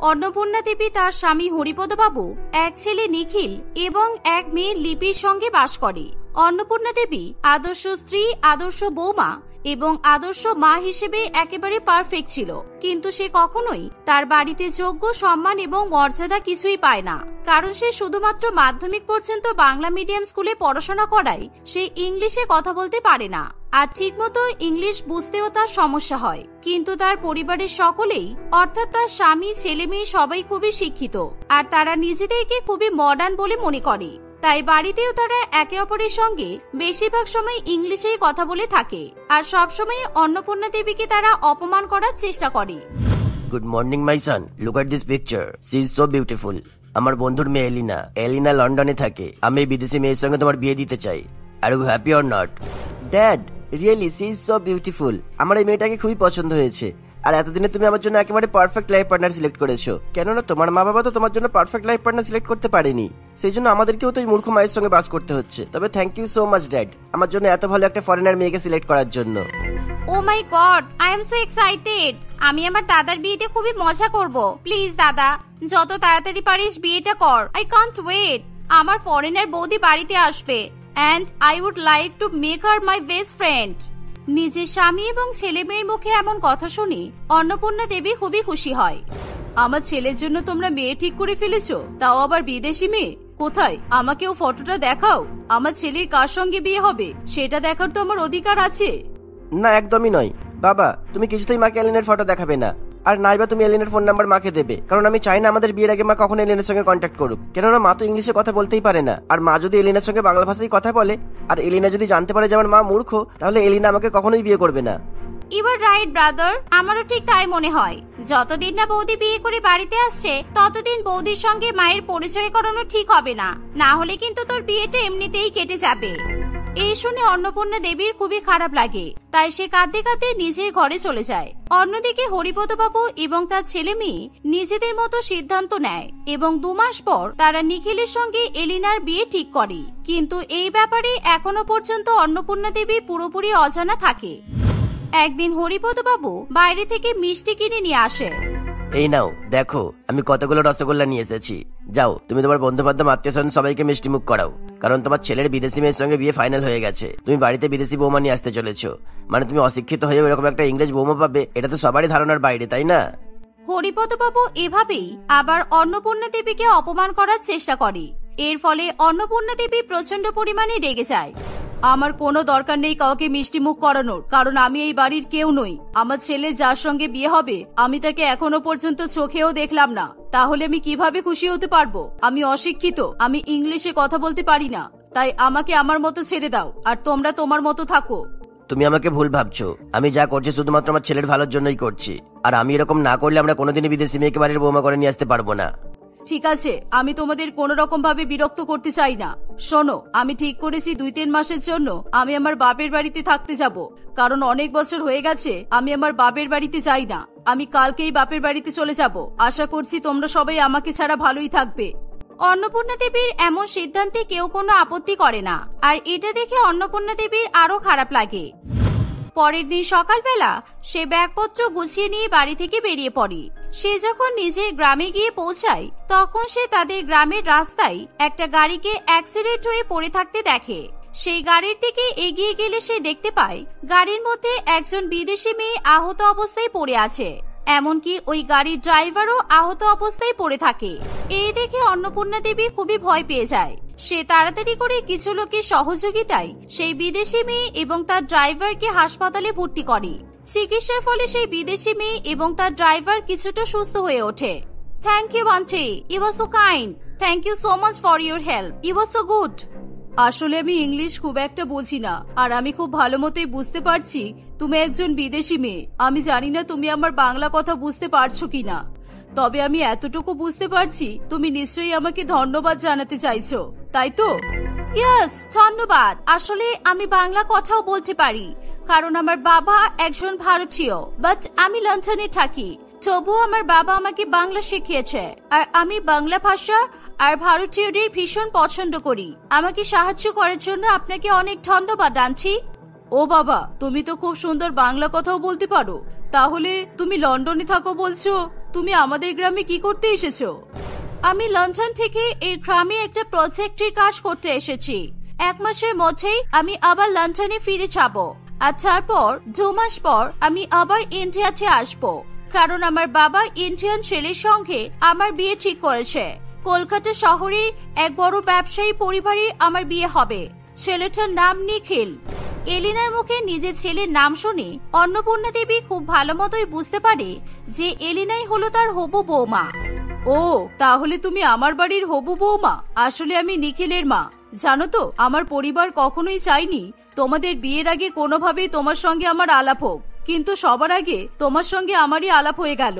অন্নপূর্ণা দেবী তার স্বামী হরিপদবাবু, এক ছেলে নিখিল এবং এক মেয়ে লিপির সঙ্গে বাস করে। অন্নপূর্ণা দেবী আদর্শ স্ত্রী, আদর্শ বৌমা এবং আদর্শ মা হিসেবে একেবারে পারফেক্ট ছিল, কিন্তু সে কখনোই তার বাড়িতে যোগ্য সম্মান এবং মর্যাদা কিছুই পায় না, কারণ সে শুধুমাত্র মাধ্যমিক পর্যন্ত বাংলা মিডিয়াম স্কুলে পড়াশোনা করায় সে ইংলিশে কথা বলতে পারে না, আর ঠিকমতো ইংলিশ বুঝতেও তার সমস্যা হয়। কিন্তু তার পরিবারের সকলেই, অর্থাৎ তার স্বামী, ছেলে মেয়ে সবাই খুবই শিক্ষিত, আর তারা নিজেদেরকে খুবই মডার্ন বলে মনে করে। তাই বাড়িতেও তারা একে অপরের সঙ্গে বেশিরভাগ সময় ইংলিশেই কথা বলে থাকে, আর সবসময় অন্নপূর্ণা দেবীকে তারা অপমান করার চেষ্টা করে। Good morning my Son, look at this picture, she is so beautiful. আমার বন্ধুর মেয়ে এলিনা লন্ডনে থাকে। আমি বিদেশি মেয়ের সঙ্গে তোমার বিয়ে দিতে চাই। Are you happy or not? Dad, really she is so beautiful. আমার এই মেয়েটাকে খুবই পছন্দ হয়েছে, আর এতদিনে তুমি আমার জন্য একেবারে পারফেক্ট লাইফ পার্টনার সিলেক্ট করেছো। কেননা তোমার মা বাবা তো তোমার জন্য পারফেক্ট লাইফ পার্টনার সিলেক্ট করতে পারেনি, সেই জন্য আমাদেরকেও তো এই মূর্খ মায়ের সঙ্গে বাস করতে হচ্ছে। তবে thank you so much dad, আমার জন্য এত ভালো একটা ফরেনার মেয়েকে সিলেক্ট করার জন্য। Oh my god, I am so excited. আমি আমার দাদার বিয়েতে খুবই মজা করব। প্লিজ দাদা, যত তাড়াতাড়ি পারিস বিয়েটা কর। I can't wait. আমার ফরেনার বৌদি বাড়িতে আসবে, and I would like to make her my best friend. নিজের স্বামী এবং ছেলে মেয়ের মুখে এমন কথা শুনে অন্নপূর্ণা দেবী খুবই খুশি হয়। আমার ছেলের জন্য তোমরা মেয়ে ঠিক করে ফেলেছো, তাও আবার বিদেশি মেয়ে। কোথায়? আমাকেও ফটোটা দেখাও। আমার ছেলের কার সঙ্গে বিয়ে হবে সেটা দেখার তো আমার অধিকার আছে। না, একদমই নয় বাবা, তুমি কিছুতেই মাকে এলিনের ফটো দেখাবে না, আর নাইবা তুমি এলিনের ফোন নাম্বার মাকে দেবে, কারণ আমি চাই না আমাদের বিয়ের আগে মা কখনো এলিনের সঙ্গে কন্ট্যাক্ট করুক। কেননা মা তো ইংলিশে কথা বলতেই পারে না, আর মা যদি এলিনের সঙ্গে বাংলা ভাষায় কথা বলে আর এলিনা যদি জানতে পারে যে আমার মা মূর্খ, তাহলে এলিনা আমাকে কখনোই বিয়ে করবে না। ইউ আর রাইট ব্রাদার, আমারও ঠিক তাই মনে হয়। যতদিন না বৌদি বিয়ে করে বাড়িতে আসছে ততদিন বৌদির সঙ্গে মায়ের পরিচয় করানো ঠিক হবে না, না হলে কিন্তু তোর বিয়েটা এমনিতেই কেটে যাবে। এই শুনে অন্নপূর্ণা দেবীর খুবই খারাপ লাগে, তাই সে কাঁদতে কাঁদতে নিজের ঘরে চলে যায়। অন্যদিকে হরিপদবাবু এবং তার ছেলে মেয়ে নিজেদের মতো সিদ্ধান্ত নেয় এবং 2 মাস পর তারা নিখিলের সঙ্গে এলিনার বিয়ে ঠিক করে। কিন্তু এই ব্যাপারে এখনো পর্যন্ত অন্নপূর্ণা দেবী পুরোপুরি অজানা থাকে। একদিন হরিপদবাবু বাইরে থেকে মিষ্টি কিনে নিয়ে আসে। এই নাও দেখো, আমি কতগুলো রসগোল্লা নিয়ে এসেছি। যাও, তুমি তোমার বন্ধু বান্ধব আত্মীয় স্বজন সবাইকে মিষ্টি মুখ করাও, কারণ তোমার ছেলের বিদেশি মেয়ের সঙ্গে বিয়ে ফাইনাল হয়ে গেছে। তুমি বাড়িতে বিদেশি বৌমা নিয়ে আসতে চলেছো, মানে তুমি অশিক্ষিত হয়ে এরকম একটা ইংরেজ বৌমা পাবে, এটা তো সবারই ধারণার বাইরে, তাই না? হরিপদবাবু এভাবেই আবার অন্নপূর্ণা দেবীকে অপমান করার চেষ্টা করে। এর ফলে অন্নপূর্ণা দেবী প্রচন্ড পরিমাণে রেগে যায়। আমার কোনো দরকার নেই কাউকে মিষ্টি মুখ করানোর, কারণ আমি এই বাড়ির কেউ নই। আমার ছেলে যার সঙ্গে বিয়ে হবে আমি তাকে এখনো পর্যন্ত চোখেও দেখলাম না, তাহলে আমি কিভাবে খুশি হতে পারবো? আমি অশিক্ষিত, আমি ইংলিশে কথা বলতে পারি না, তাই আমাকে আমার মতো ছেড়ে দাও, আর তোমরা তোমার মতো থাকো। তুমি আমাকে ভুল ভাবছো, আমি যা করছি শুধুমাত্র আমার ছেলের ভালোর জন্যই করছি, আর আমি এরকম না করলে আমরা কোনোদিনই বিদেশি মেয়েকে বাড়ির বৌমা করে নিয়ে আসতে পারবো না। ঠিক আছে, আমি তোমাদের কোন রকম ভাবে বিরক্ত করতে চাই না। শোনো, আমি ঠিক করেছি 2-3 মাসের জন্য আমি আমার বাপের বাড়িতে থাকতে যাব, কারণ অনেক বছর হয়ে গেছে আমি আমার বাপের বাড়িতে যাই না। আমি কালকেই বাপের বাড়িতে চলে যাব। আশা করছি তোমরা সবাই আমাকে ছাড়া ভালোই থাকবে। অন্নপূর্ণা দেবীর এমন সিদ্ধান্তে কেউ কোনো আপত্তি করে না, আর এটা দেখে অন্নপূর্ণা দেবীর আরো খারাপ লাগে। পরের দিন সকালবেলা সে ব্যাগপত্র গুছিয়ে নিয়ে বাড়ি থেকে বেরিয়ে পড়ে। সে যখন নিজের গ্রামে গিয়ে পৌঁছায় তখন সে তাদের গ্রামের রাস্তায় একটা গাড়িকে অ্যাক্সিডেন্ট হয়ে পড়ে থাকতে দেখে। সেই গাড়ির দিকে এগিয়ে গেলে সে দেখতে পায় গাড়ির মধ্যে একজন বিদেশি মেয়ে আহত অবস্থায় পড়ে আছে, এমনকি ওই গাড়ির ড্রাইভারও আহত অবস্থায় পড়ে থাকে। এই দেখে অন্নপূর্ণা দেবী খুবই ভয় পেয়ে যায়। সে তাড়াতাড়ি করে কিছু লোকের সহযোগিতায় সেই বিদেশি মেয়ে এবং তার ড্রাইভারকে হাসপাতালে ভর্তি করে। চিকিৎসার ফলে সেই বিদেশি মেয়ে এবং তার ড্রাইভার কিছুটা সুস্থ হয়ে ওঠে। Thank you aunty, you are so kind. Thank you so much for your help, you are so good. আসলে আমি ইংলিশ খুব একটা বুঝি না, আর আমি খুব ভালো মতোই বুঝতে পারছি তুমি একজন বিদেশি মেয়ে। আমি জানি না তুমি আমার বাংলা কথা বুঝতে পারছো কিনা, তবে আমি এতটুকু বুঝতে পারছি তুমি নিশ্চয়ই আমাকে ধন্যবাদ জানাতে চাইছো, তাই তো? ইয়েস, ধন্যবাদ। আসলে আমি বাংলা কথাও বলতে পারি, কারণ আমার বাবা একজন ভারতীয়, বাট আমি লন্ডনে থাকি। তবুও আমার বাবা আমাকে বাংলা শিখিয়েছে, আর আমি বাংলা ভাষা আর ভারতীয়দের ভীষণ পছন্দ করি। আমাকে সাহায্য করার জন্য আপনাকে অনেক ধন্যবাদ আন্টি। ও বাবা, তুমি তো খুব সুন্দর বাংলা কথাও বলতে পারো। তাহলে তুমি লন্ডনে থাকো বলছো, তুমি আমাদের গ্রামে কি করতে এসেছো? আমি লন্ডন থেকে এই গ্রামে একটা প্রজেক্টের কাজ করতে এসেছি। 1 মাসের মধ্যেই আমি আবার লন্ডনে ফিরে যাব, আর তারপর 2 মাস পর আমি আবার ইন্ডিয়াতে আসবো, কারণ আমার বাবা ইন্ডিয়ান ছেলের সঙ্গে আমার বিয়ে ঠিক করেছে। কলকাতা শহরের এক বড় ব্যবসায়ী পরিবারে আমার বিয়ে হবে। ছেলেটার নাম নিখিল। এলিনার মুখে নিজের ছেলের নাম শুনে অন্নপূর্ণা দেবী খুব ভালো মতোই বুঝতে পারে যে এলিনাই হলো তার হবু বৌমা। ও, তাহলে তুমি আমার বাড়ির হবু বৌমা। আসলে আমি নিখিলের মা। জানো তো, আমার পরিবার কখনোই চাইনি তোমাদের বিয়ের আগে কোনোভাবেই তোমার সঙ্গে আমার আলাপ হোক, কিন্তু সবার আগে তোমার সঙ্গে আমারই আলাপ হয়ে গেল।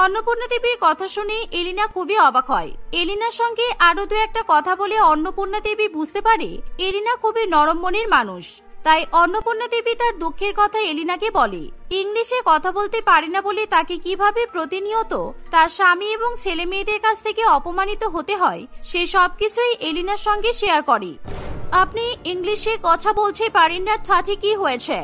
অন্নপূর্ণা দেবীর কথা শুনে এলিনা খুবই অবাক হয়। এলিনার সঙ্গে আরো 2-1টা কথা বলে অন্নপূর্ণা দেবী বুঝতে পারে এলিনা খুবই নরম মনের মানুষ। তাই অন্নপূর্ণা দেবী তার দুঃখের কথা এলিনাকে বলে। ইংলিশে কথা বলতে পারে না বলে তাকে কিভাবে প্রতিনিয়ত তার স্বামী এবং ছেলে মেয়েদের কাছ থেকে অপমানিত হতে হয় সে সবকিছুই এলিনার সঙ্গে শেয়ার করে। আপনি ইংলিশে কথা বলতে পারেন না, তাতে কি হয়েছে?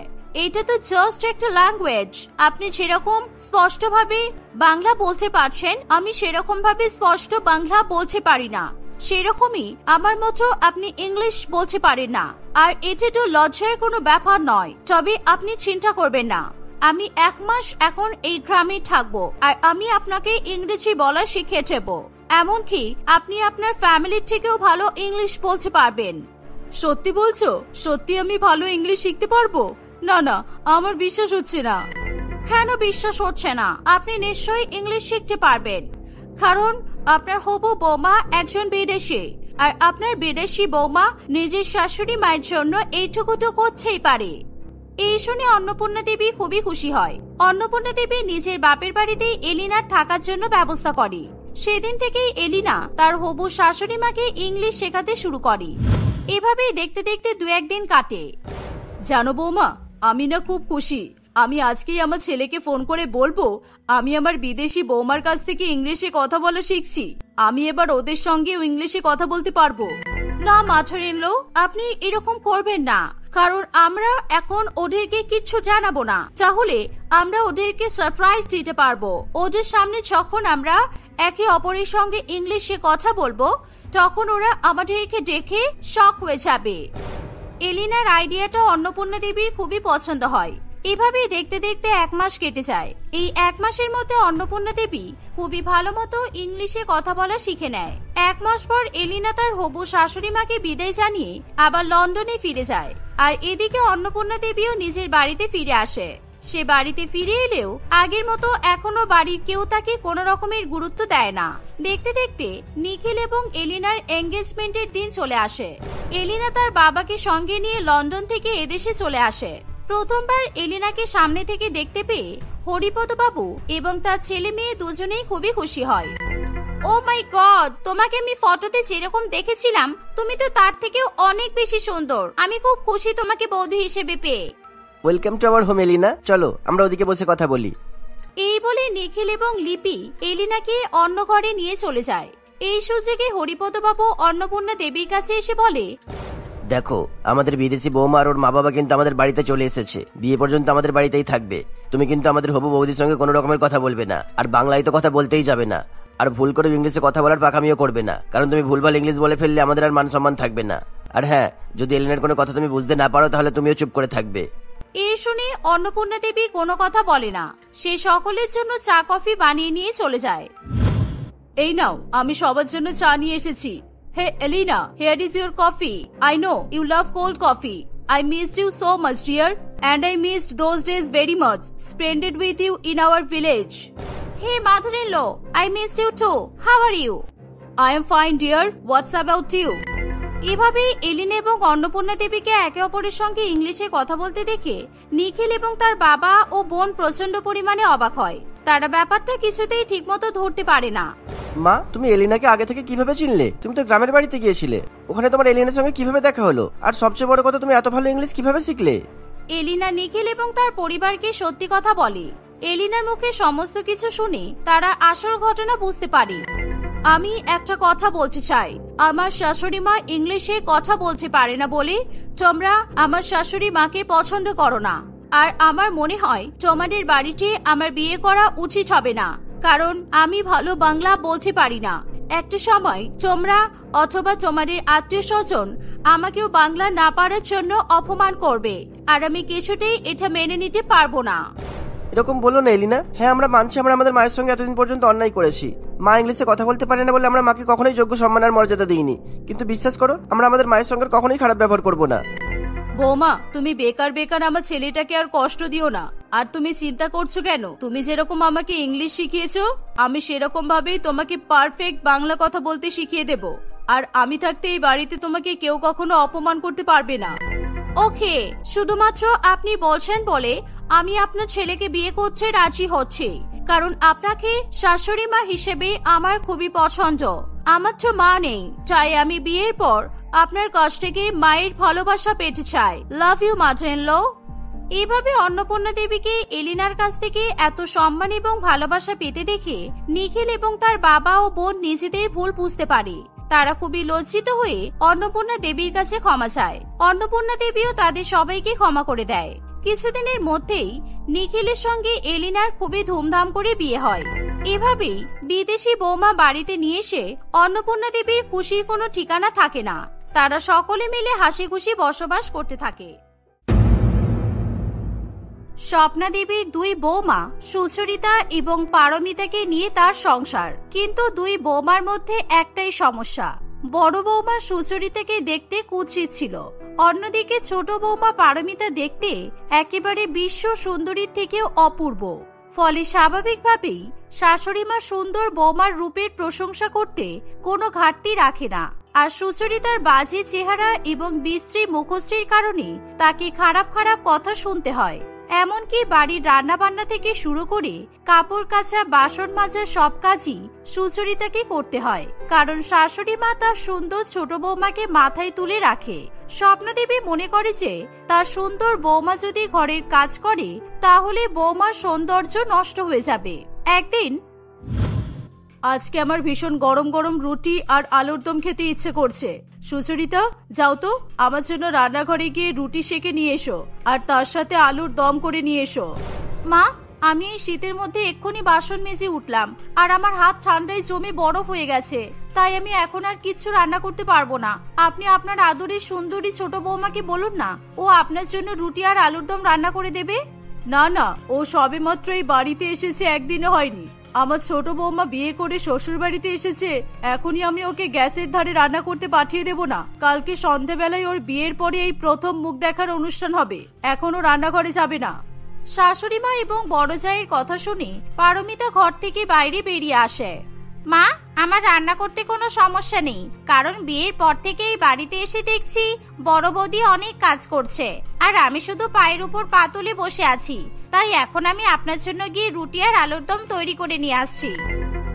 এটা তো জাস্ট একটা ল্যাঙ্গুয়েজ। আপনি যেরকম স্পষ্টভাবে বাংলা বলতে পারছেন, আমি সেরকম ভাবে স্পষ্ট বাংলা বলতে পারি না। সেরকমই আমার মতো আপনি ইংলিশ বলতে পারেন না। আর এটা তো লজ্জার কোনো ব্যাপার নয়। তবে আপনি চিন্তা করবেন না, আমি 1 মাস এখন এই গ্রামে থাকবো, আর আমি আপনাকে ইংরেজি বলা শিখিয়ে দেব। এমনকি আপনি আপনার ফ্যামিলির থেকেও ভালো ইংলিশ বলতে পারবেন। সত্যি বলছো? সত্যি আমি ভালো ইংলিশ শিখতে পারবো? না না, আমার বিশ্বাস হচ্ছে না। কেন বিশ্বাস হচ্ছে না? আপনি নিশ্চয়ই ইংলিশ শিখতে পারবেন, কারণ আপনার হবু বৌমা একজন বিদেশি, আর আপনার বিদেশি বৌমা নিজের শাশুড়ি মায়ের জন্য এইটুকু তো করতেই পারে। এই শুনে অন্নপূর্ণা দেবী খুবই খুশি হয়। অন্নপূর্ণা দেবী নিজের বাপের বাড়িতে এলিনার থাকার জন্য ব্যবস্থা করে। সেদিন থেকেই এলিনা তার হবু শাশুড়ি মাকে ইংলিশ শেখাতে শুরু করে। এভাবেই দেখতে দেখতে 2-1 দিন কাটে। জানো বৌমা, আমি না খুব খুশি। আমি আজকেই আমার ছেলেকে ফোন করে বলবো আমি আমার বিদেশি বৌমার কাছ থেকে ইংলিশে কথা বলা শিখছি। আমি এবার ওদের সঙ্গেও ইংলিশে কথা বলতে পারবো। না মাছরিনলো, আপনি এরকম করবেন না, কারণ আমরা এখন ওদেরকে কিচ্ছু জানাবো না। তাহলে আমরা ওদেরকে সারপ্রাইজ দিতে পারবো। ওদের সামনে যখন আমরা একে অপরের সঙ্গে ইংলিশে কথা বলবো, তখন ওরা আমাদেরকে দেখে শক হয়ে যাবে। এলিনার আইডিয়াটা অন্নপূর্ণা দেবীর খুবই পছন্দ হয়। এভাবেই দেখতে দেখতে 1 মাস কেটে যায়। এই 1 মাসের মধ্যে অন্নপূর্ণা দেবী খুবই ভালো মতো ইংলিশে কথা বলা শিখে নেয়। 1 মাস পর এলিনা তার হবু শাশুড়ি মাকে বিদায় জানিয়ে আবার লন্ডনে ফিরে যায়। আর এদিকে অন্নপূর্ণা দেবীও নিজের বাড়িতে ফিরে আসে। সে বাড়িতে ফিরে এলেও আগের মতো এখনো বাড়ির কেউ তাকে কোনো রকমের গুরুত্ব দেয় না। দেখতে দেখতে নিখিল এবং এলিনার এঙ্গেজমেন্টের দিন চলে আসে। এলিনা তার বাবাকে সঙ্গে নিয়ে লন্ডন থেকে এদেশে চলে আসে। প্রথমবার এলিনাকে সামনে থেকে দেখতে পেয়ে হরিপদ বাবু এবং তার ছেলে মেয়ে দুজনেই খুবই খুশি হয়। ও মাই গড, তোমাকে আমি ফটোতে যেরকম দেখেছিলাম তুমি তো তার থেকেও অনেক বেশি সুন্দর। আমি খুব খুশি তোমাকে বৌদি হিসেবে পেয়ে। ওয়েলকাম টু আওয়ার হোম এলিনা, চলো আমরা ওদিকে বসে কথা বলি। এই বলে নিখিল এবং লিপি এলিনাকে অন্য ঘরে নিয়ে চলে যায়। এই সুযোগে হরিপদ বাবু অন্নপূর্ণা দেবীর কাছে এসে বলে, দেখো আমাদের বিদেশি বৌমা আর ওর মা বাবা কিন্তু আমাদের বাড়িতে চলে এসেছে। বিয়ে পর্যন্ত আমাদের বাড়িতেই থাকবে। তুমি কিন্তু আমাদের হবু বৌদির সঙ্গে কোনো রকমের কথা বলবে না, আর বাংলায় তো কথা বলতেই যাবে না, আর ভুল করে ইংলিশে কথা বলার পাকামিও করবে না, কারণ তুমি ভুলভাল ইংলিশ বলে ফেললে আমাদের আর মান সম্মান থাকবে না। আর হ্যাঁ, যদি এলিনার কোনো কথা তুমি বুঝতে না পারো তাহলে তুমিও চুপ করে থাকবে। এই শুনে অন্নপূর্ণা দেবী কোনো কথা বলে না। সে সকলের জন্য চা কফি বানিয়ে নিয়ে চলে যায়। এই নাও, আমি সবার জন্য চা নিয়ে এসেছি। Hey Elena, here is your coffee. I know you love cold coffee. I missed you so much, dear, and I missed those days very much spent with you in our village. Hey mother-in-law, I missed you too. How are you? I am fine, dear. What's about you? এভাবে এলিনা এবং অন্নপূর্ণা দেবীকে একে অপরের সঙ্গে ইংলিশে কথা বলতে দেখে নিখিল এবং তার বাবা ও বোন প্রচন্ড পরিমাণে অবাক হয়। তারা ব্যাপারটা কিছুতেই ঠিকমতো ধরতে পারে না। মা, তুমি এলিনাকে আগে থেকে কিভাবে চিনলে? তুমি তো গ্রামের বাড়িতে গিয়েছিলে, ওখানে তোমার এলিনার সঙ্গে কিভাবে দেখা হলো? আর সবচেয়ে বড় কথা, তুমি এত ভালো ইংলিশ কিভাবে শিখলে? এলিনা নিখিল এবং তার পরিবারকে সত্যি কথা বলে। এলিনার মুখে সমস্ত কিছু শুনে তারা আসল ঘটনা বুঝতে পারে। আমি একটা কথা বলতে চাই, আমার শাশুড়ি মা ইংলিশে কথা বলতে পারে না বলে তোমরা আমার শাশুড়ি মাকে পছন্দ করো না, আর আমার মনে হয় তোমাদের বাড়িতে আমার বিয়ে করা উচিত হবে না। কারণ আমি ভালো বাংলা বলতে পারি না। একটা সময় তোমরা অথবা তোমাদের আত্মীয় স্বজন আমাকেও বাংলা না পারার জন্য অপমান করবে, আর আমি কিছুতেই এটা মেনে নিতে পারবো না। এরকম বলো না এলিনা। হ্যাঁ, আমরা মানছি আমরা আমাদের মায়ের সঙ্গে এতদিন পর্যন্ত অন্যায় করেছি। মা ইংলিশে কথা বলতে পারে না বলে আমরা মাকে কখনোই যোগ্য সম্মান আর মর্যাদা দিইনি, কিন্তু বিশ্বাস করো আমরা আমাদের মায়ের সঙ্গে কখনোই খারাপ ব্যবহার করবো না। বৌমা, তুমি বেকার বেকার আমার ছেলেটাকে আর কষ্ট দিও না। আর তুমি চিন্তা করছো কেন? তুমি যেরকম আমাকে ইংলিশ শিখিয়েছো, আমি সেরকম ভাবেই তোমাকে পারফেক্ট বাংলা কথা বলতে শিখিয়ে দেব। আর আমি থাকতে এই বাড়িতে তোমাকে কেউ কখনো অপমান করতে পারবে না। ওকে, শুধুমাত্র আপনি বলছেন বলে আমি আপনার ছেলেকে বিয়ে করতে রাজি হচ্ছি, কারণ আপনাকে শাশুড়ি মা হিসেবে আমার খুবই পছন্দ। আমার তো মা নেই, তাই আমি বিয়ের পর আপনার কাছ থেকে মায়ের ভালোবাসা পেতে চাই। Love you mother in law. এইভাবে অন্নপূর্ণা দেবীকে এলিনার কাছ থেকে এত সম্মান এবং ভালোবাসা পেতে দেখে নিখিল এবং তার বাবা ও বোন নিজেদের ভুল বুঝতে পারে। তারা খুবই লজ্জিত হয়ে অন্নপূর্ণা দেবীর কাছে ক্ষমা চায়। অন্নপূর্ণা দেবীও তাদের সবাইকে ক্ষমা করে দেয়। কিছুদিনের মধ্যেই নিখিলের সঙ্গে এলিনার খুবই ধুমধাম করে বিয়ে হয়। এভাবেই বিদেশি বৌমা বাড়িতে নিয়ে এসে অন্নপূর্ণা দেবীর খুশির কোনো ঠিকানা থাকে না। তারা সকলে মিলে হাসি খুশি বসবাস করতে থাকে। স্বপ্না দেবীর দুই বৌমা সুচরিতা এবং পারমিতাকে নিয়ে তার সংসার, কিন্তু দুই বৌমার মধ্যে একটাই সমস্যা। বড় বৌমা সুচরিতাকে দেখতে কুৎসিত ছিল, অন্যদিকে ছোট বৌমা পারমিতা দেখতে একেবারে বিশ্ব সুন্দরীর থেকেও অপূর্ব। ফলে স্বাভাবিকভাবেই শাশুড়িমা সুন্দর বৌমার রূপের প্রশংসা করতে কোনো ঘাটতি রাখে না। আর সুচরিতার বাজে চেহারা এবং বিশ্রী মুখশ্রীর কারণে তাকে খারাপ খারাপ কথা শুনতে হয়। এমনকি বাড়ির রান্না বান্না থেকে শুরু করে কাপড় কাচা, বাসন মাজা সব কাজই সুচরিতাকে করতে হয়, কারণ শাশুড়ি মা তার সুন্দর ছোট বৌমাকে মাথায় তুলে রাখে। স্বপ্নদেবী মনে করে যে তার সুন্দর বৌমা যদি ঘরের কাজ করে তাহলে বৌমার সৌন্দর্য নষ্ট হয়ে যাবে। একদিন, আজকে আমার ভীষণ গরম গরম রুটি আর আলুর দম খেতে ইচ্ছে করছে। সুচরিতা, যাও তো আমার জন্য রান্নাঘরে গিয়ে রুটি সেকে নিয়ে এসো, আর তার সাথে আলুর দম করে নিয়ে এসো। মা, আমি এই শীতের মধ্যে এক্ষুনি বাসন মেজে উঠলাম, আর আমার হাত ঠান্ডায় জমে বরফ হয়ে গেছে, তাই আমি এখন আর কিচ্ছু রান্না করতে পারবো না। আপনি আপনার আদরের সুন্দরী ছোট বৌমাকে বলুন না, ও আপনার জন্য রুটি আর আলুর দম রান্না করে দেবে। না না, ও সবেমাত্র এই বাড়িতে এসেছে, একদিনও হয়নি। আমার ছোট বৌমা বিয়ে করে শ্বশুর বাড়িতে এসেছে, এখনই আমি ওকে গ্যাসের ধারে রান্না করতে পাঠিয়ে দেব না। কালকে সন্ধ্যাবেলায় ওর বিয়ের পরে এই প্রথম মুখ দেখার অনুষ্ঠান হবে, এখনো রান্নাঘরে যাবে না। শাশুড়ি মা এবং বড় জায়ের কথা শুনে পারমিতা ঘর থেকে বাইরে বেরিয়ে আসে। মা, আমার রান্না করতে কোনো সমস্যা নেই, কারণ বিয়ের পর থেকে এই বাড়িতে এসে দেখছি বড় বৌদি অনেক কাজ করছে, আর আমি শুধু পায়ের উপর পা তুলে বসে আছি। তাই এখন আমি আপনার জন্য গিয়ে রুটি আর আলুর দম তৈরি করে নিয়ে আসছি।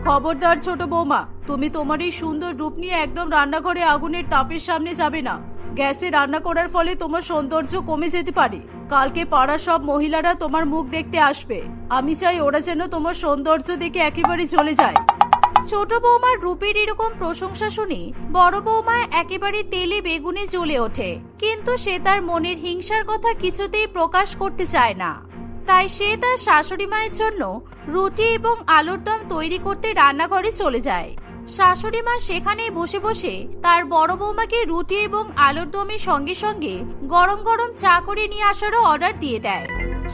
খবরদার ছোট বৌমা, তুমি তোমার এই সুন্দর রূপ নিয়ে একদম রান্নাঘরে আগুনের তাপের সামনে যাবে না। গ্যাসে রান্না করার ফলে তোমার সৌন্দর্য কমে যেতে পারে। কালকে পাড়ার সব মহিলারা তোমার মুখ দেখতে আসবে, আমি চাই ওরা যেন তোমার সৌন্দর্য দেখে একেবারে চলে যায়। ছোট বৌমার রূপের এরকম প্রশংসা শুনে বড় বৌমা একেবারে তেলে বেগুনে জ্বলে ওঠে, কিন্তু সে তার মনের হিংসার কথা কিছুতেই প্রকাশ করতে চায় না। তাই সে তার শাশুড়ি মায়ের জন্য রুটি এবং আলুর দম তৈরি করতে রান্নাঘরে চলে যায়। শাশুড়ি মা সেখানে বসে বসে তার বড় বৌমাকে রুটি এবং আলুর দমের সঙ্গে সঙ্গে গরম গরম চা করে নিয়ে আসারও অর্ডার দিয়ে দেয়।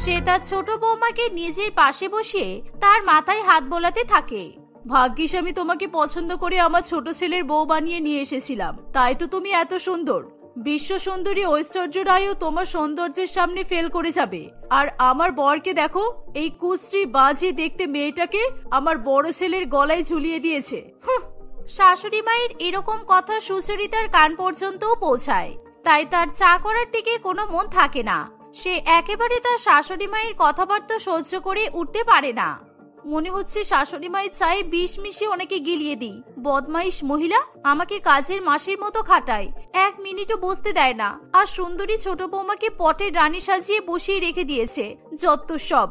সে তার ছোট বৌমাকে নিজের পাশে বসিয়ে তার মাথায় হাত বোলাতে থাকে। ভাগ্যিস আমি তোমাকে পছন্দ করে আমার ছোট ছেলের বউ বানিয়ে নিয়ে এসেছিলাম, তাই তো তুমি এত সুন্দর। বিশ্ব সুন্দরী ঐশ্বর্য রায়ও তোমার সৌন্দর্যের সামনে ফেল করে যাবে। আর আমার বরকে দেখো, এই কুশ্রী বাজে দেখতে মেয়েটাকে আমার বড় ছেলের গলায় ঝুলিয়ে দিয়েছে। শাশুড়ি মায়ের এরকম কথা সুচরিতার কান পর্যন্তও পৌঁছায়, তাই তার চা করার দিকে কোনো মন থাকে না। সে একেবারে তার শাশুড়ি মায়ের কথাবার্তা সহ্য করে উঠতে পারে না। মনে হচ্ছে শাশুড়ি মায়ের চায়ে বিষ মিশিয়ে অনেকে গিলিয়ে দিই। বদমাইশ মহিলা, আমাকে কাজের মাসির মতো খাটায়, এক মিনিটও বসতে দেয় না, আর সুন্দরী ছোট বৌমাকে পটের রানী সাজিয়ে বসিয়ে রেখে দিয়েছে। যত সব।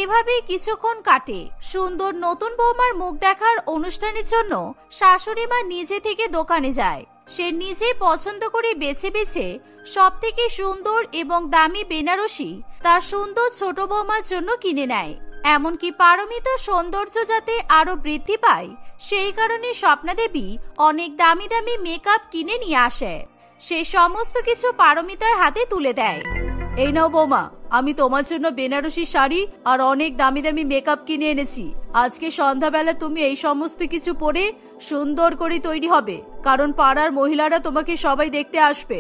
এভাবেই কিছুক্ষণ কাটে। সুন্দর নতুন বৌমার মুখ দেখার অনুষ্ঠানের জন্য শাশুড়ি মা নিজে থেকে দোকানে যায়। সে নিজে পছন্দ করে বেছে বেছে সব থেকে সুন্দর এবং দামি বেনারসি তার সুন্দর ছোট বৌমার জন্য কিনে নেয়। এমনকি পারমিতার সৌন্দর্য যাতে আরো বৃদ্ধি পায় সেই কারণে স্বপ্না দেবী অনেক দামি দামি মেকআপ কিনে নিয়ে আসে। সে সমস্ত কিছু পারমিতার হাতে তুলে দেয়। এই নাও বৌমা, আমি তোমার জন্য বেনারসি শাড়ি আর অনেক দামি দামি মেকআপ কিনে এনেছি। আজকে সন্ধ্যাবেলা তুমি এই সমস্ত কিছু পরে সুন্দর করে তৈরি হবে, কারণ পাড়ার মহিলারা তোমাকে সবাই দেখতে আসবে।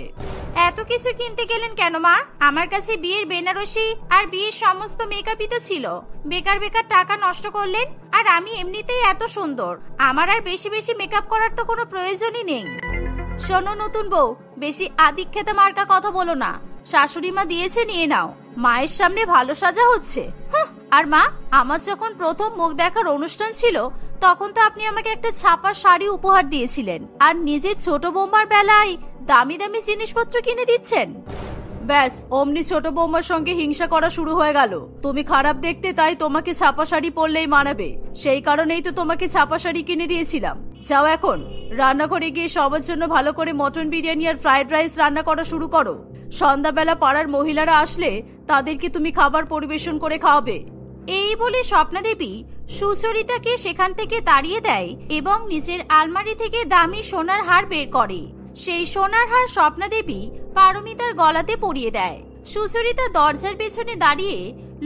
এত কিছু কিনতে গেলেন কেন মা? আমার কাছে বিয়ের বেনারসি আর বিয়ের সমস্ত মেকআপই তো ছিল। বেকার বেকার টাকা নষ্ট করলেন। আর আমি এমনিতেই এত সুন্দর, আমার আর বেশি বেশি মেকআপ করার তো কোনো প্রয়োজনই নেই। শোনো নতুন বউ, বেশি আদিক্ষেতা মার্কা কথা বলো না। শাশুড়ি মা দিয়েছে, নিয়ে নাও। মায়ের সামনে ভালো সাজা হচ্ছে। আর মা, আমার যখন প্রথম মুখ দেখার অনুষ্ঠান ছিল তখন তো আপনি আমাকে একটা ছাপা শাড়ি উপহার দিয়েছিলেন, আর নিজের ছোট বৌমার বেলায় দামি দামি জিনিসপত্র কিনে দিচ্ছেন। ব্যাস, অমনি ছোট বৌমার সঙ্গে হিংসা করা শুরু হয়ে গেল। তুমি খারাপ দেখতে, তাই তোমাকে ছাপা শাড়ি পরলেই মানাবে, সেই কারণেই তো তোমাকে ছাপা শাড়ি কিনে দিয়েছিলাম। যাও এখন রান্নাঘরে গিয়ে সবার জন্য ভালো করে মটন বিরিয়ানি আর ফ্রাইড রাইস রান্না করা শুরু করো। সন্ধ্যাবেলা পাড়ার মহিলারা আসলে তাদেরকে তুমি খাবার পরিবেশন করে খাওয়াবে। এই বলে স্বপ্না দেবী সুচরিতাকে সেখান থেকে তাড়িয়ে দেয় এবং নিজের আলমারি থেকে দামি সোনার হার বের করে। সেই সোনার হার স্বপ্না দেবী পারমিতার গলাতে পরিয়ে দেয়। সুচরিতা দরজার পেছনে দাঁড়িয়ে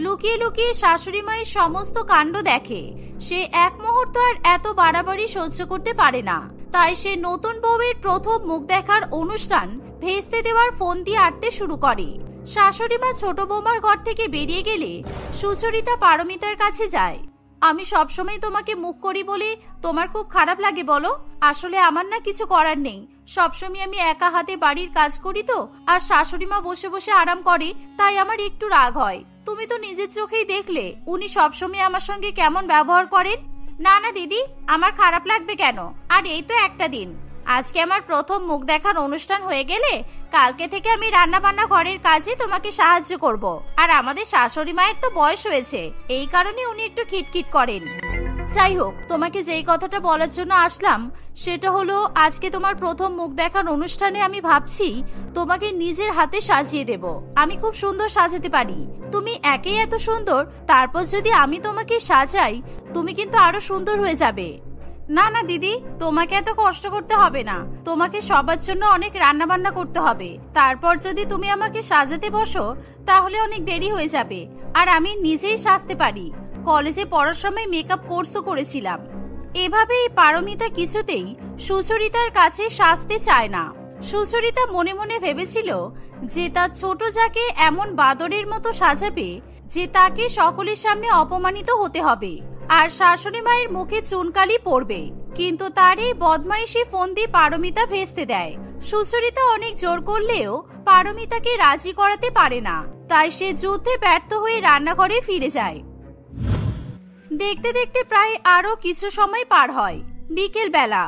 লুকিয়ে লুকিয়ে শাশুড়ি মায়ের সমস্ত কাণ্ড দেখে। সে এক মুহূর্ত আর এত বাড়াবাড়ি সহ্য করতে পারে না, তাই সে নতুন বউয়ের প্রথম মুখ দেখার অনুষ্ঠান ভেস্তে দেওয়ার ফোন দিয়ে আটতে শুরু করে। শাশুড়ি মা ছোট বৌমার ঘর থেকে বেরিয়ে গেলে সুচরিতা পারমিতার কাছে যায়। আমি সবসময় তোমাকে মুখ করি বলে তোমার খুব খারাপ লাগে বলো? আসলে আমার না কিছু করার নেই। সবসময় আমি একা হাতে বাড়ির কাজ করি তো, আর শাশুড়ি মা বসে বসে আরাম করে, তাই আমার একটু রাগ হয়। তুমি তো নিজের চোখেই দেখলে উনি সবসময় আমার সঙ্গে কেমন ব্যবহার করেন। না না দিদি, আমার খারাপ লাগবে কেন? আর এই তো একটা দিন, আজকে আমার প্রথম মুখ দেখার অনুষ্ঠান হয়ে গেলে কালকে থেকে আমি রান্না বান্না ঘরের কাজে তোমাকে সাহায্য করব। আর আমাদের শাশুড়ি মায়ের তো বয়স হয়েছে, এই কারণে উনি একটু খিটখিট করেন। যাই হোক, তোমাকে যেই কথাটা বলার জন্য আসলাম সেটা হলো, আজকে তোমার প্রথম মুখ দেখার অনুষ্ঠানে আমি ভাবছি তোমাকে নিজের হাতে সাজিয়ে দেব। আমি খুব সুন্দর সাজাতে পারি। তুমি একেই এত সুন্দর, তারপর যদি আমি তোমাকে সাজাই তুমি কিন্তু আরো সুন্দর হয়ে যাবে। না না দিদি, তোমাকে এত কষ্ট করতে হবে না। তোমাকে সবার জন্য অনেক রান্না বান্না করতে হবে, তারপর যদি তুমি আমাকে সাজাতে বসো তাহলে অনেক দেরি হয়ে যাবে। আর আমি নিজেই সাজতে পারি, কলেজে পড়ার সময় মেকআপ কোর্সও করেছিলাম। এভাবেই পারমিতা কিছুতেই সুচরিতার কাছে সাজতে চায় না। সুচরিতা মনে মনে ভেবেছিল যে তার ছোট যাকে এমন বাদরের মতো সাজাবে যে তাকে সকলের সামনে অপমানিত হতে হবে, আর শাশুড়ি মায়ের মুখে চুনকালি পড়বে। কিন্তু তার এই বদমাইশি ফোন দিয়ে পারমিতা ভেস্তে দেয়। সুচরিতা অনেক জোর করলেও পারমিতাকে রাজি করাতে পারে না, তাই সে যুদ্ধে ব্যর্থ হয়ে রান্নাঘরে ফিরে যায়। দেখতে দেখতে প্রায় আরো কিছু সময় পার হয়। বিকেল বেলা,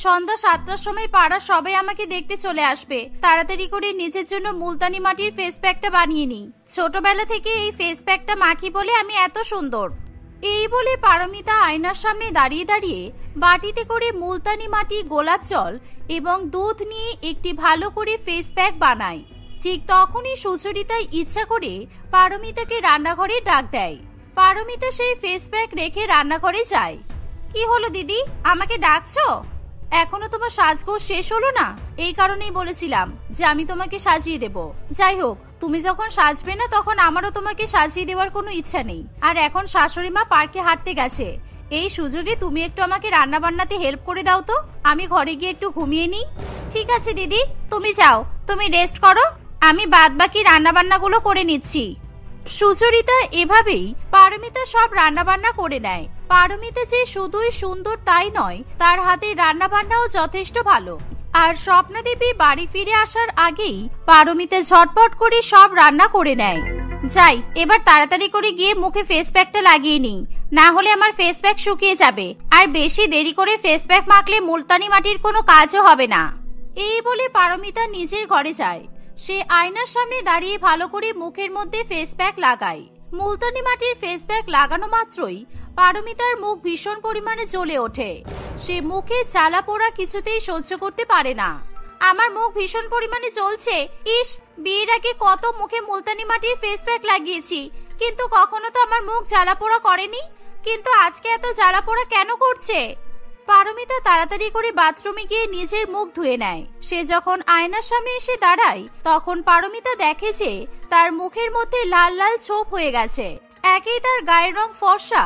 সন্ধ্যা 7টার সময় পাড়ার সবাই আমাকে দেখতে চলে আসবে। তাড়াতাড়ি করে নিজের জন্য মুলতানি মাটির ফেস প্যাকটা বানিয়ে নি। ছোটবেলা থেকে এই ফেস প্যাকটা মাখি বলে আমি এত সুন্দর। এই বলে পারমিতা আয়নার সামনে দাঁড়িয়ে দাঁড়িয়ে বাটিতে করে মুলতানি মাটি, গোলাপ জল এবং দুধ নিয়ে একটি ভালো করে ফেস প্যাক বানায়। ঠিক তখনই সুচরিতা ইচ্ছা করে পারমিতাকে রান্নাঘরে ডাক দেয়। পারমিতা সেই ফেস প্যাক রেখে রান্নাঘরে যায়। কি হলো দিদি, আমাকে ডাকছো? এখনো তোমার সাজগোজ শেষ হলো না? এই কারণেই বলেছিলাম যে আমি তোমাকে সাজিয়ে দেব। যাই হোক, তুমি যখন সাজবে না তখন আমারও তোমাকে সাজিয়ে দেওয়ার কোনো ইচ্ছা নেই। আর এখন শাশুড়ি মা পার্কে হাঁটতে গেছে, এই সুযোগে তুমি একটু আমাকে রান্না বান্নাতে হেল্প করে দাও তো, আমি ঘরে গিয়ে একটু ঘুমিয়ে নিই। ঠিক আছে দিদি, তুমি যাও, তুমি রেস্ট করো, আমি বাদ বাকি রান্না বান্নাগুলো করে নিচ্ছি। সুচরিতা এভাবেই পারমিতা সব রান্না বান্না করে নেয়। পারমিতা যে শুধুই সুন্দর তাই নয়, তার হাতে রান্না বান্নাও যথেষ্ট ভালো। আর স্বপ্না দেবী বাড়ি ফিরে আসার আগেই পারমিতা ঝটপট করে সব রান্না করে নেয়। যাই, এবার তাড়াতাড়ি করে গিয়ে মুখে ফেস প্যাকটা লাগিয়ে নিই, না হলে আমার ফেস প্যাক শুকিয়ে যাবে। আর বেশি দেরি করে ফেস প্যাক মাখলে মুলতানি মাটির কোনো কাজও হবে না। এই বলে পারমিতা নিজের ঘরে যায়। সে আয়নার সামনে দাঁড়িয়ে ভালো করে মুখের মধ্যে ফেস প্যাক লাগায়। মুলতানি মাটির ফেস প্যাক লাগানো মাত্রই পারমিতার মুখ ভীষণ পরিমাণে জ্বলে ওঠে। সে মুখে জ্বালা পোড়া কিছুতেই সহ্য করতে পারে না। আমার মুখ ভীষণ পরিমাণে জ্বলছে। ইস, বিয়ের আগে কত মুখে মুলতানি মাটির ফেস প্যাক লাগিয়েছি, কিন্তু কখনো তো আমার মুখ জ্বালা পোড়া করেনি, কিন্তু আজকে এত জ্বালা পোড়া কেন করছে? পারমিতা তাড়াতাড়ি করে বাথরুমে গিয়ে নিজের মুখ ধুয়ে নেয়। সে যখন আয়নার সামনে এসে দাঁড়ায় তখন পারমিতা দেখে যে তার মুখের মধ্যে লাল লাল ছোপ হয়ে গেছে। একেই তার গায়ের রং ফর্সা,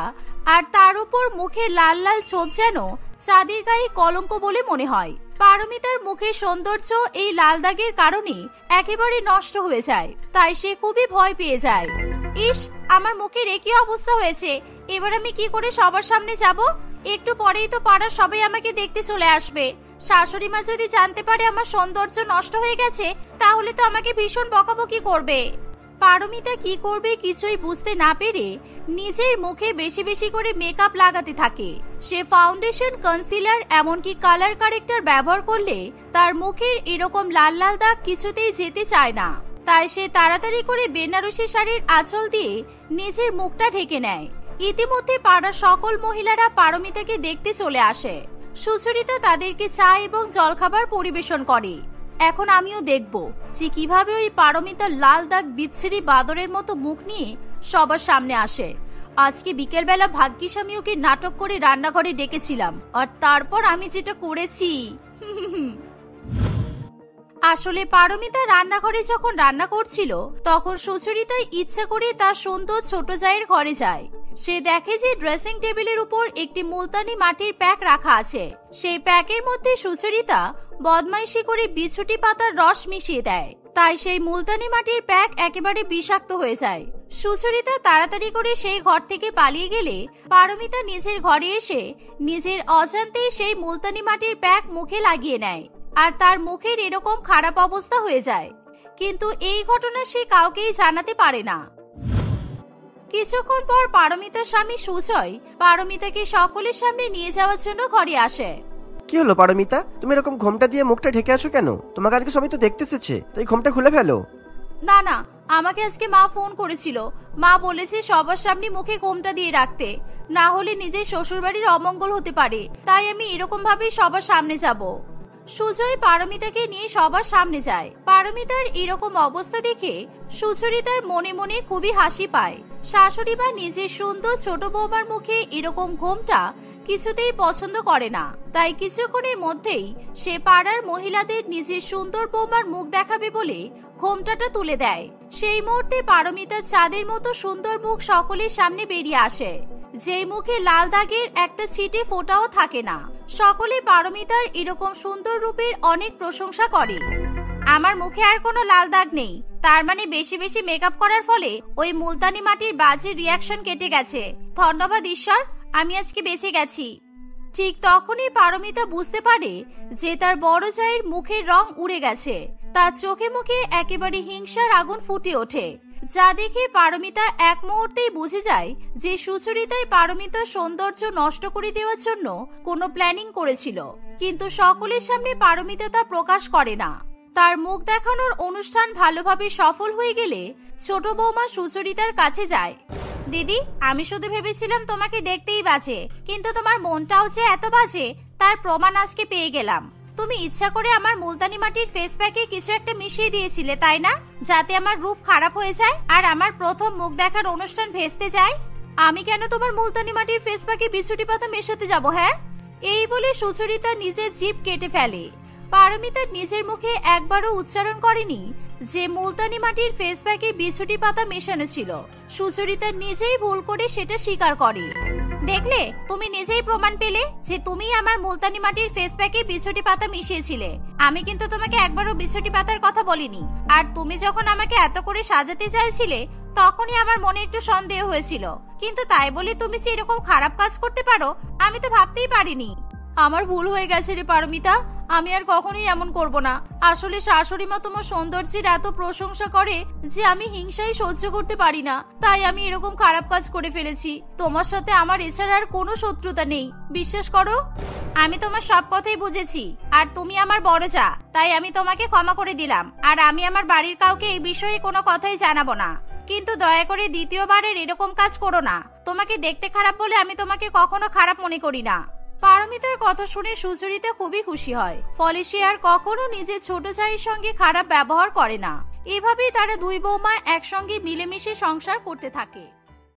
আর তার উপর মুখে লাল লাল ছোপ যেন চাঁদের গায়ে কলঙ্ক বলে মনে হয়। পারমিতার মুখের সৌন্দর্য এই লাল দাগের কারণে একেবারে নষ্ট হয়ে যায়, তাই সে খুবই ভয় পেয়ে যায়। ইস, আমার মুখের একই অবস্থা হয়েছে, এবার আমি কি করে সবার সামনে যাব? একটু পরেই তো পাড়ার সবাই আমাকে দেখতে চলে আসবে। শাশুড়ি মা যদি জানতে পারে আমার সৌন্দর্য নষ্ট হয়ে গেছে তাহলে তো আমাকে ভীষণ বকাবকি করবে। পারমিতা কি করবে কিছুই বুঝতে না পেরে নিজের মুখে বেশি বেশি করে মেকআপ লাগাতে থাকে। সে ফাউন্ডেশন, কনসিলার, এমনকি কালার কারেক্টর ব্যবহার করলে তার মুখের এরকম লাল লাল দাগ কিছুতেই যেতে চায় না। তাই সে তাড়াতাড়ি করে বেনারসি শাড়ির আঁচল দিয়ে নিজের মুখটা ঢেকে নেয়। ইতিমধ্যে পাড়ার সকল মহিলারা পারমিতাকে দেখতে চলে আসে। সুচরিতা তাদেরকে চা এবং জলখাবার পরিবেশন করে। এখন আমিও দেখব যে কিভাবে ওই পারমিতার লাল দাগ বিচ্ছিরি বাদরের মতো মুখ নিয়ে সবার সামনে আসে। আজকে বিকেলবেলা ভাগ্যিস আমি ওকে নাটক করে রান্নাঘরে ডেকেছিলাম, আর তারপর আমি যেটা করেছি। আসলে পারমিতা রান্নাঘরে যখন রান্না করছিল তখন সুচরিতা ইচ্ছা করে তার সুন্দর ছোট জায়ের ঘরে যায়। সে দেখে যে ড্রেসিং টেবিলের উপর একটি মুলতানি মাটির প্যাক রাখা আছে। সেই প্যাকের মধ্যে সুচরিতা বদমাইশি করে বিছুটি পাতার রস মিশিয়ে দেয়, তাই সেই মুলতানি মাটির প্যাক একেবারে বিষাক্ত হয়ে যায়। সুচরিতা তাড়াতাড়ি করে সেই ঘর থেকে পালিয়ে গেলে পারমিতা নিজের ঘরে এসে নিজের অজান্তেই সেই মুলতানি মাটির প্যাক মুখে লাগিয়ে নেয়, আর তার মুখের এরকম খারাপ অবস্থা হয়ে যায়। কিন্তু এই ঘটনা সে কাউকেই জানাতে পারে না। কিছুক্ষণ পর পারমিতার স্বামী সুজয় পারমিতাকে সকলের সামনে নিয়ে যাওয়ার জন্য ঘরে আসে। কি হলো পারমিতা, তুমি এরকম ঘোমটা দিয়ে মুখটা ঢেকে আছো কেন? তোমাকে আজকে সবাই তো দেখতে এসেছে, তাই ঘোমটা খুলে ফেলো। না না, আমাকে আজকে মা ফোন করেছিল। মা বলেছে সবার সামনে মুখে ঘোমটা দিয়ে রাখতে, না হলে নিজের শ্বশুর বাড়ির অমঙ্গল হতে পারে, তাই আমি এরকম ভাবেই সবার সামনে যাব। সুজয় পারমিতাকে নিয়ে সবার সামনে যায়। পারমিতার এরকম অবস্থা দেখে সুচরিতার মনে মনে খুবই হাসি পায়। শাশুড়ি মা নিজের সুন্দর ছোট বৌমার মুখে এরকম ঘোমটা কিছুতেই পছন্দ করে না, তাই কিছুক্ষণের মধ্যেই সে পাড়ার মহিলাদের নিজের সুন্দর বৌমার মুখ দেখাবে বলে ঘোমটাটা তুলে দেয়। সেই মুহূর্তে পারমিতার চাঁদের মতো সুন্দর মুখ সকলের সামনে বেরিয়ে আসে, যেই মুখে লাল দাগের একটা ছিটে ফোঁটাও থাকে না। সকলে পারমিতার এরকম সুন্দর রূপের অনেক প্রশংসা করে। আমার মুখে আর কোনো লাল দাগ নেই, তার মানে বেশি বেশি মেকআপ করার ফলে ওই মুলতানি মাটির বাজে রিয়াকশন কেটে গেছে। ধন্যবাদ ঈশ্বর, আমি আজকে বেঁচে গেছি। ঠিক তখনই পারমিতা বুঝতে পারে যে তার বড় জায়ের মুখের রং উড়ে গেছে। তার চোখে মুখে একেবারে হিংসার আগুন ফুটে ওঠে, যা দেখে পারমিতা এক মুহূর্তেই বুঝে যায় যে সুচরিতাই পারমিতার সৌন্দর্য নষ্ট করে দেওয়ার জন্য কোনো প্ল্যানিং করেছিল। কিন্তু সকলের সামনে পারমিতা তা প্রকাশ করে না। তার মুখ দেখানোর অনুষ্ঠান ভালোভাবে সফল হয়ে গেলে ছোট বৌমা সুচরিতার কাছে যায়। দিদি, আমি শুধু ভেবেছিলাম তোমাকে দেখতেই বাজে, কিন্তু তোমার মনটাও যে এত বাজে তার প্রমাণ আজকে পেয়ে গেলাম। তুমি ইচ্ছা করে আমার মুলতানি মাটির ফেস প্যাকে কিছু একটা মিশিয়ে দিয়েছিলে, তাই না? যাতে আমার রূপ খারাপ হয়ে যায় আর আমার প্রথম মুখ দেখার অনুষ্ঠান ভেস্তে যায়। আমি কেন তোমার মুলতানি মাটির ফেস প্যাকে বিছুটি পাতা মেশাতে যাব? হ্যাঁ, এই বলে সুচরিতা নিজের জিভ কেটে ফেলে। পারমিতা নিজের মুখে একবারও উচ্চারণ করেনি যে মুলতানি মাটির ফেস প্যাকে বিছুটি পাতা মেশানো ছিল। সুচরিতা নিজেই ভুল করে সেটা স্বীকার করে। দেখলে, তুমি নিজেই প্রমাণ পেলে যে তুমি আমার মুলতানি মাটির ফেস প্যাকে বিছুটি পাতা মিশিয়েছিলে। আমি কিন্তু তোমাকে একবারও বিছুটি পাতার কথা বলিনি। আর তুমি যখন আমাকে এত করে সাজাতে চাইছিলে তখনই আমার মনে একটু সন্দেহ হয়েছিল, কিন্তু তাই বলে তুমি যে এরকম খারাপ কাজ করতে পারো আমি তো ভাবতেই পারিনি। আমার ভুল হয়ে গেছে রে পারমিতা, আমি আর কখনোই এমন করব না। আসলে শাশুড়ি মা তোমার সৌন্দর্যের এত প্রশংসা করে যে আমি হিংসাই সহ্য করতে পারি না, তাই আমি এরকম খারাপ কাজ করে ফেলেছি। তোমার সাথে আমার এছাড়া আর কোনো শত্রুতা নেই, বিশ্বাস করো। আমি তোমার সব কথাই বুঝেছি, আর তুমি আমার বড় যা, তাই আমি তোমাকে ক্ষমা করে দিলাম। আর আমি আমার বাড়ির কাউকে এই বিষয়ে কোনো কথাই জানাবো না। কিন্তু দয়া করে দ্বিতীয়বারের এরকম কাজ করো না। তোমাকে দেখতে খারাপ বলে আমি তোমাকে কখনো খারাপ মনে করি না। পারমিতার কথা শুনে সুচরিতা খুবই খুশি হয়, ফলে সে আর কখনো নিজের ছোট জায়ের সঙ্গে খারাপ ব্যবহার করে না। এভাবেই তারা দুই বৌমা একসঙ্গে মিলেমিশে সংসার করতে থাকে।